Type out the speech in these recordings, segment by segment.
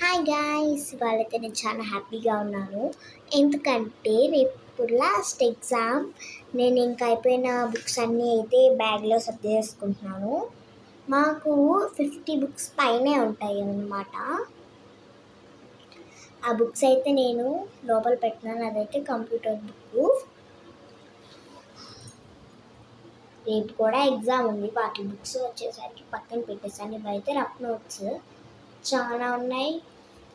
Hi guys, ఇవాళైతే నేను చాలా హ్యాపీగా ఉన్నాను. ఎందుకంటే రేపు లాస్ట్ ఎగ్జామ్. నేను ఇంకా అయిపోయిన బుక్స్ అన్నీ అయితే బ్యాగ్లో సర్దేసుకుంటున్నాను. మాకు 50 బుక్స్ పైనే ఉంటాయి అన్నమాట. ఆ బుక్స్ అయితే నేను లోపల పెట్టినాను. అదైతే కంప్యూటర్ బుక్. రేపు కూడా ఎగ్జామ్ ఉంది. వాటి బుక్స్ వచ్చేసరికి పక్కన పెట్టేసాను. ఇవైతే రఫ్ నోట్స్ చాలా ఉన్నాయి,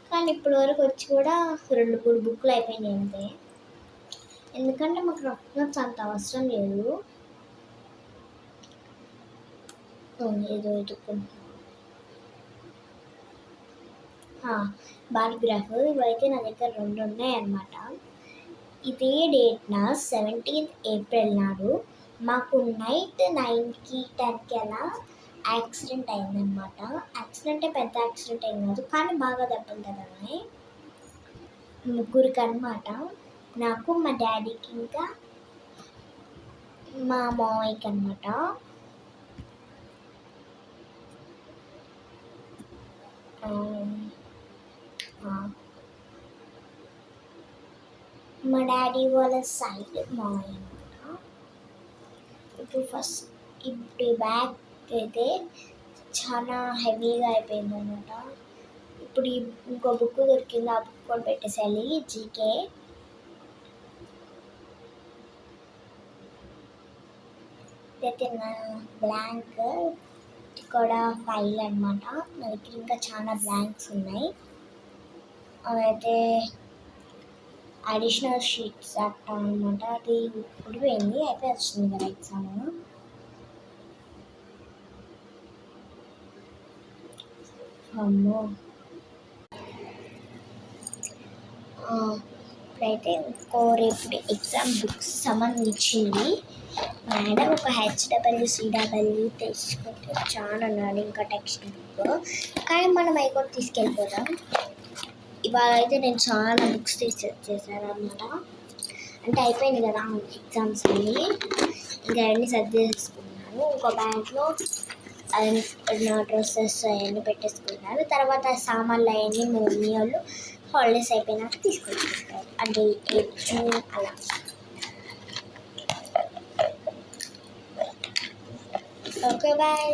కానీ ఇప్పటి వరకు వచ్చి కూడా 2-3 బుక్లు అయిపోయినాయి అంతే. ఎందుకంటే మాకు రఫ్ నోట్స్ అంత అవసరం లేదు. ఏదో ఎదుర్కొంటున్నాను. బాలిగ్రాఫ్ ఇవైతే నా దగ్గర 2 ఉన్నాయి అన్నమాట. ఇదే డేట్న 17th ఏప్రిల్ నాడు మాకు నైట్ 9కి 10కి అలా యాక్సిడెంట్ అయిందనమాట. యాక్సిడెంటే పెద్ద యాక్సిడెంట్ ఏం కాదు, కానీ బాగా దెబ్బలు తగిలాయి. ముగ్గురికి అనమాట. నాకు, మా డాడీకి, ఇంకా మా మామయ్యకి అనమాట. మా డాడీ వాళ్ళ సైడ్ మామయ్య అనమాట. ఇప్పుడు బ్యాగ్ అయితే చాలా హెవీగా అయిపోయింది అనమాట. ఇప్పుడు ఇంకో బుక్ దొరికింది, ఆ బుక్ కూడా పెట్టేసేయాలి. జీకే అయితే నా బ్లాంక్ కూడా ఫైల్ అనమాట. నా దగ్గర ఇంకా చాలా బ్లాంక్స్ ఉన్నాయి. అవైతే అడిషనల్ షీట్స్ అట్ట అనమాట. అది ఉడిపోయింది, అయితే వచ్చింది కదా ఎగ్జామ్. అమ్మో, ఇప్పుడైతే రేపు ఎగ్జామ్ బుక్స్ సంబంధించింది. మేడం ఒక HWCW తెచ్చుకుంటే చాలా అన్నాడు, ఇంకా టెక్స్ట్ బుక్. కానీ మనం అవి కూడా తీసుకెళ్ళిపోదాం. ఇవాళ అయితే నేను చాలా బుక్స్ చేశాను అనమాట. అంటే అయిపోయింది కదా ఎగ్జామ్స్ అన్నీ, ఇంకా అన్నీ సర్దేసుకున్నాను. ఇంకో బ్యాగ్లో నా డ్రెస్సెస్ అవన్నీ పెట్టేసుకున్నాను. తర్వాత సామాన్లు అవన్నీ మా మమ్మీ వాళ్ళు హాలిడేస్ అయిపోయినాక తీసుకొచ్చుకుంటారు, అంటే 8 జూన్ అలా. Okay, bye.